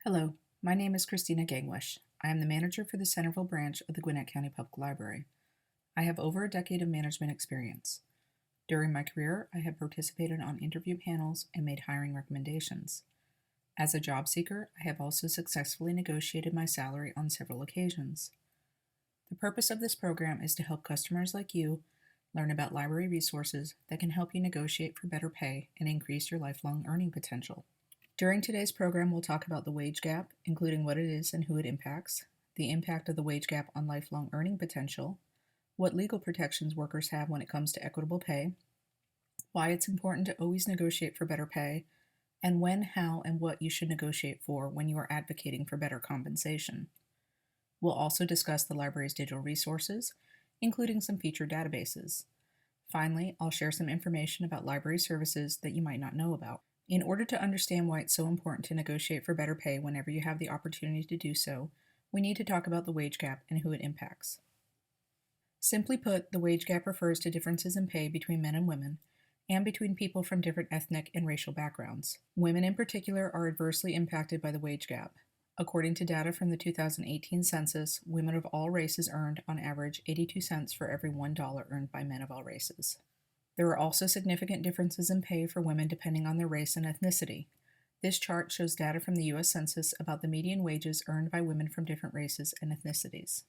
Hello, my name is Christina Gangwish. I am the manager for the Centerville branch of the Gwinnett County Public Library. I have over a decade of management experience. During my career, I have participated on interview panels and made hiring recommendations. As a job seeker, I have also successfully negotiated my salary on several occasions. The purpose of this program is to help customers like you learn about library resources that can help you negotiate for better pay and increase your lifelong earning potential. During today's program, we'll talk about the wage gap, including what it is and who it impacts, the impact of the wage gap on lifelong earning potential, what legal protections workers have when it comes to equitable pay, why it's important to always negotiate for better pay, and when, how, and what you should negotiate for when you are advocating for better compensation. We'll also discuss the library's digital resources, including some featured databases. Finally, I'll share some information about library services that you might not know about. In order to understand why it's so important to negotiate for better pay whenever you have the opportunity to do so, we need to talk about the wage gap and who it impacts. Simply put, the wage gap refers to differences in pay between men and women, and between people from different ethnic and racial backgrounds. Women in particular are adversely impacted by the wage gap. According to data from the 2018 census, women of all races earned, on average, 82 cents for every $1 earned by men of all races. There are also significant differences in pay for women depending on their race and ethnicity. This chart shows data from the U.S. Census about the median wages earned by women from different races and ethnicities.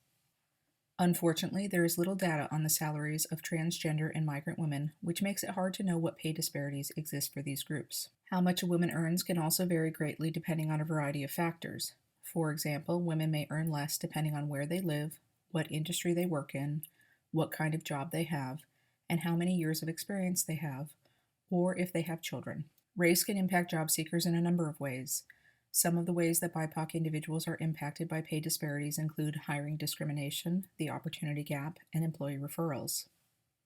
Unfortunately, there is little data on the salaries of transgender and migrant women, which makes it hard to know what pay disparities exist for these groups. How much a woman earns can also vary greatly depending on a variety of factors. For example, women may earn less depending on where they live, what industry they work in, what kind of job they have, and how many years of experience they have, or if they have children. Race can impact job seekers in a number of ways. Some of the ways that BIPOC individuals are impacted by pay disparities include hiring discrimination, the opportunity gap, and employee referrals.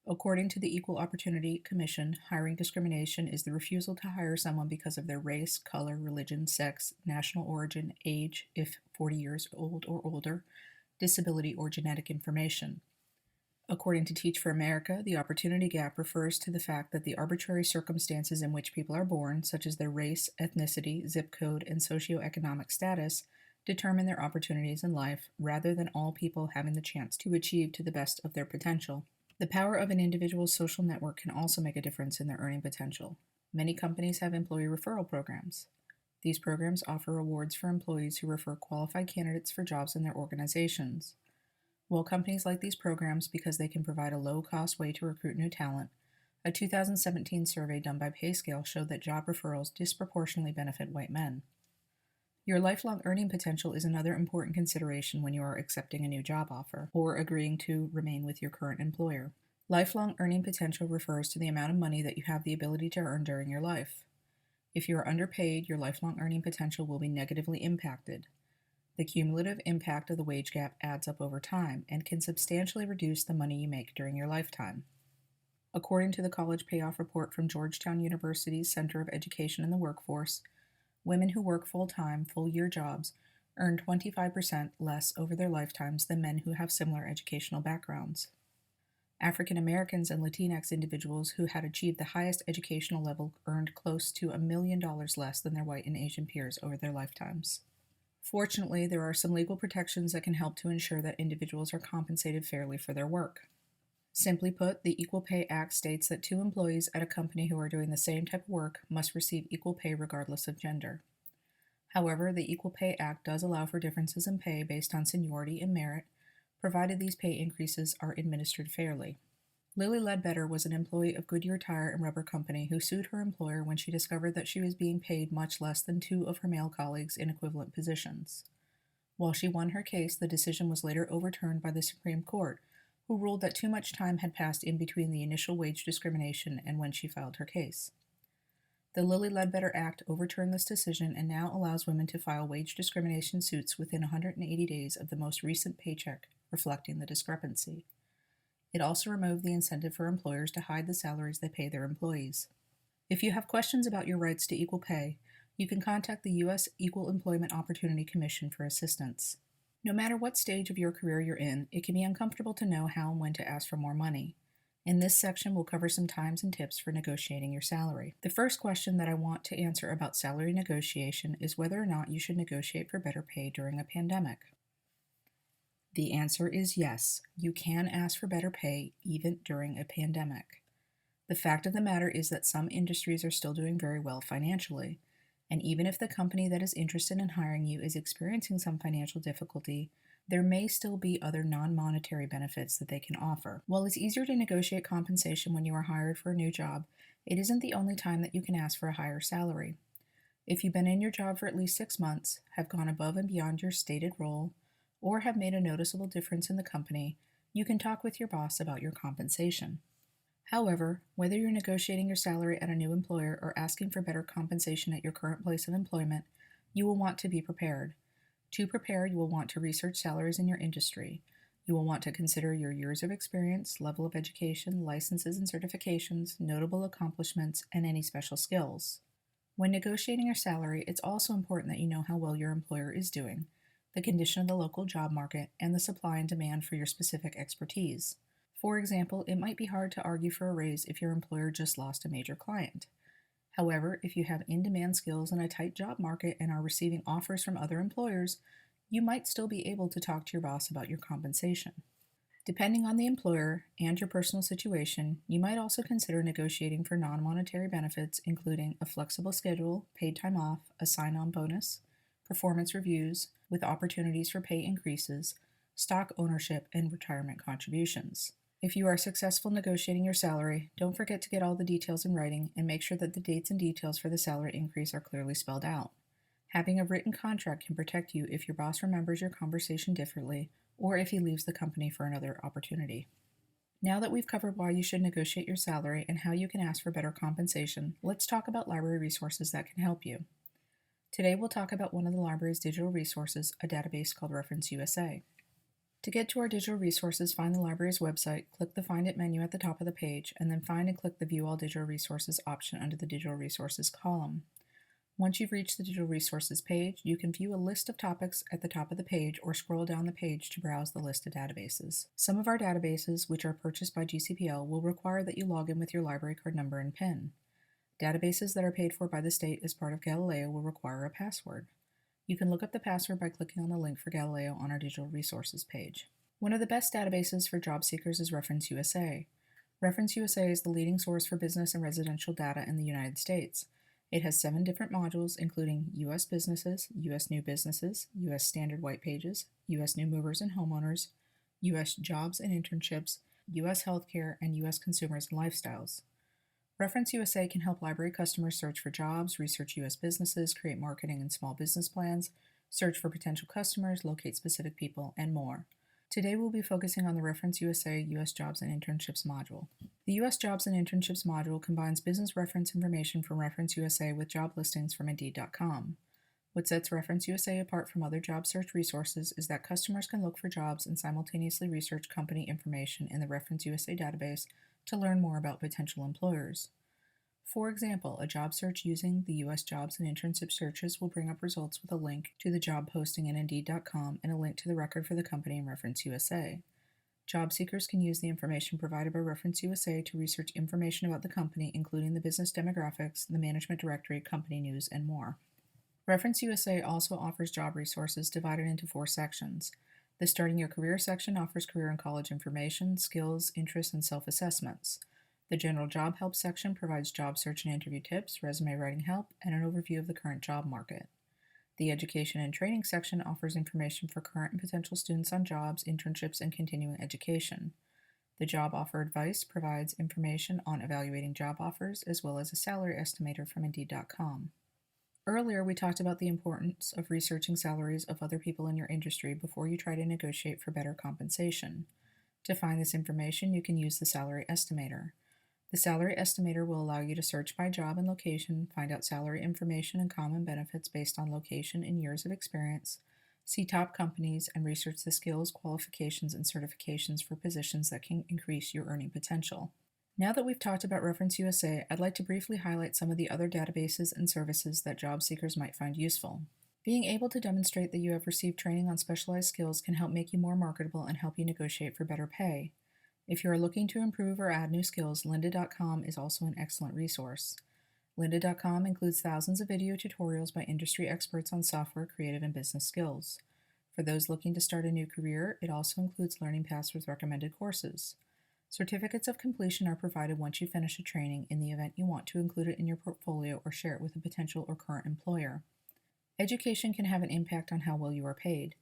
According to the Equal Opportunity Commission, hiring discrimination is the refusal to hire someone because of their race, color, religion, sex, national origin, age, if 40 years old or older, disability, or genetic information. According to Teach for America, the opportunity gap refers to the fact that the arbitrary circumstances in which people are born, such as their race, ethnicity, zip code, and socioeconomic status, determine their opportunities in life, rather than all people having the chance to achieve to the best of their potential. The power of an individual's social network can also make a difference in their earning potential. Many companies have employee referral programs. These programs offer rewards for employees who refer qualified candidates for jobs in their organizations. While companies like these programs because they can provide a low-cost way to recruit new talent, a 2017 survey done by PayScale showed that job referrals disproportionately benefit white men. Your lifelong earning potential is another important consideration when you are accepting a new job offer or agreeing to remain with your current employer. Lifelong earning potential refers to the amount of money that you have the ability to earn during your life. If you are underpaid, your lifelong earning potential will be negatively impacted. The cumulative impact of the wage gap adds up over time and can substantially reduce the money you make during your lifetime. According to the College Payoff Report from Georgetown University's Center of Education and the Workforce, women who work full-time, full-year jobs earn 25% less over their lifetimes than men who have similar educational backgrounds. African Americans and Latinx individuals who had achieved the highest educational level earned close to $1 million less than their white and Asian peers over their lifetimes. Fortunately, there are some legal protections that can help to ensure that individuals are compensated fairly for their work. Simply put, the Equal Pay Act states that two employees at a company who are doing the same type of work must receive equal pay regardless of gender. However, the Equal Pay Act does allow for differences in pay based on seniority and merit, provided these pay increases are administered fairly. Lily Ledbetter was an employee of Goodyear Tire and Rubber Company who sued her employer when she discovered that she was being paid much less than two of her male colleagues in equivalent positions. While she won her case, the decision was later overturned by the Supreme Court, who ruled that too much time had passed in between the initial wage discrimination and when she filed her case. The Lilly Ledbetter Act overturned this decision and now allows women to file wage discrimination suits within 180 days of the most recent paycheck, reflecting the discrepancy. It also removed the incentive for employers to hide the salaries they pay their employees. If you have questions about your rights to equal pay, you can contact the U.S. Equal Employment Opportunity Commission for assistance. No matter what stage of your career you're in, it can be uncomfortable to know how and when to ask for more money. In this section, we'll cover some times and tips for negotiating your salary. The first question that I want to answer about salary negotiation is whether or not you should negotiate for better pay during a pandemic. The answer is yes, you can ask for better pay even during a pandemic. The fact of the matter is that some industries are still doing very well financially, and even if the company that is interested in hiring you is experiencing some financial difficulty, there may still be other non-monetary benefits that they can offer. While it's easier to negotiate compensation when you are hired for a new job, it isn't the only time that you can ask for a higher salary. If you've been in your job for at least 6 months, have gone above and beyond your stated role, or have made a noticeable difference in the company, you can talk with your boss about your compensation. However, whether you're negotiating your salary at a new employer or asking for better compensation at your current place of employment, you will want to be prepared. To prepare, you will want to research salaries in your industry. You will want to consider your years of experience, level of education, licenses and certifications, notable accomplishments, and any special skills. When negotiating your salary, it's also important that you know how well your employer is doing, the condition of the local job market, and the supply and demand for your specific expertise. For example, it might be hard to argue for a raise if your employer just lost a major client. However, if you have in-demand skills in a tight job market and are receiving offers from other employers, you might still be able to talk to your boss about your compensation. Depending on the employer and your personal situation, you might also consider negotiating for non-monetary benefits, including a flexible schedule, paid time off, a sign-on bonus, performance reviews with opportunities for pay increases, stock ownership, and retirement contributions. If you are successful negotiating your salary, don't forget to get all the details in writing and make sure that the dates and details for the salary increase are clearly spelled out. Having a written contract can protect you if your boss remembers your conversation differently or if he leaves the company for another opportunity. Now that we've covered why you should negotiate your salary and how you can ask for better compensation, let's talk about library resources that can help you. Today we'll talk about one of the library's digital resources, a database called Reference USA. To get to our digital resources, find the library's website, click the Find It menu at the top of the page, and then find and click the View All Digital Resources option under the Digital Resources column. Once you've reached the Digital Resources page, you can view a list of topics at the top of the page or scroll down the page to browse the list of databases. Some of our databases, which are purchased by GCPL, will require that you log in with your library card number and PIN. Databases that are paid for by the state as part of Galileo will require a password. You can look up the password by clicking on the link for Galileo on our Digital Resources page. One of the best databases for job seekers is Reference USA. Reference USA is the leading source for business and residential data in the United States. It has 7 different modules, including U.S. businesses, U.S. new businesses, U.S. standard white pages, U.S. new movers and homeowners, U.S. jobs and internships, U.S. healthcare, and U.S. consumers and lifestyles. Reference USA can help library customers search for jobs, research U.S. businesses, create marketing and small business plans, search for potential customers, locate specific people, and more. Today we'll be focusing on the Reference USA U.S. Jobs and Internships module. The U.S. Jobs and Internships module combines business reference information from Reference USA with job listings from Indeed.com. What sets Reference USA apart from other job search resources is that customers can look for jobs and simultaneously research company information in the Reference USA database to learn more about potential employers. For example, a job search using the U.S. Jobs and Internship searches will bring up results with a link to the job posting in Indeed.com and a link to the record for the company in Reference USA. Job seekers can use the information provided by Reference USA to research information about the company, including the business demographics, the management directory, company news, and more. Reference USA also offers job resources divided into 4 sections. The Starting Your Career section offers career and college information, skills, interests, and self-assessments. The General Job Help section provides job search and interview tips, resume writing help, and an overview of the current job market. The Education and Training section offers information for current and potential students on jobs, internships, and continuing education. The Job Offer Advice provides information on evaluating job offers, as well as a salary estimator from Indeed.com. Earlier, we talked about the importance of researching salaries of other people in your industry before you try to negotiate for better compensation. To find this information, you can use the Salary Estimator. The Salary Estimator will allow you to search by job and location, find out salary information and common benefits based on location and years of experience, see top companies, and research the skills, qualifications, and certifications for positions that can increase your earning potential. Now that we've talked about Reference USA, I'd like to briefly highlight some of the other databases and services that job seekers might find useful. Being able to demonstrate that you have received training on specialized skills can help make you more marketable and help you negotiate for better pay. If you are looking to improve or add new skills, lynda.com is also an excellent resource. Lynda.com includes thousands of video tutorials by industry experts on software, creative, and business skills. For those looking to start a new career, it also includes learning paths with recommended courses. Certificates of completion are provided once you finish a training in the event you want to include it in your portfolio or share it with a potential or current employer. Education can have an impact on how well you are paid.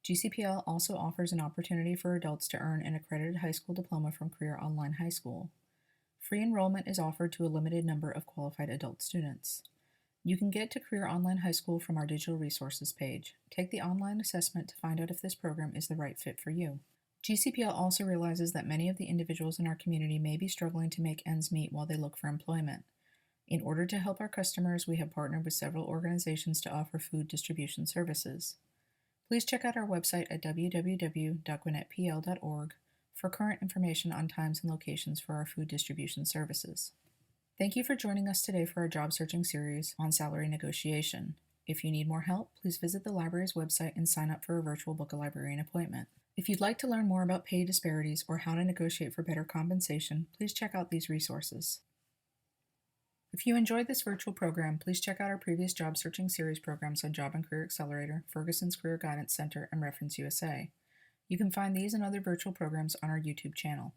GCPL also offers an opportunity for adults to earn an accredited high school diploma from Career Online High School. Free enrollment is offered to a limited number of qualified adult students. You can get to Career Online High School from our digital resources page. Take the online assessment to find out if this program is the right fit for you. GCPL also realizes that many of the individuals in our community may be struggling to make ends meet while they look for employment. In order to help our customers, we have partnered with several organizations to offer food distribution services. Please check out our website at www.gwinnettpl.org for current information on times and locations for our food distribution services. Thank you for joining us today for our job searching series on salary negotiation. If you need more help, please visit the library's website and sign up for a virtual Book a Librarian appointment. If you'd like to learn more about pay disparities or how to negotiate for better compensation, please check out these resources. If you enjoyed this virtual program, please check out our previous job searching series programs on Job and Career Accelerator, Ferguson's Career Guidance Center, and Reference USA. You can find these and other virtual programs on our YouTube channel.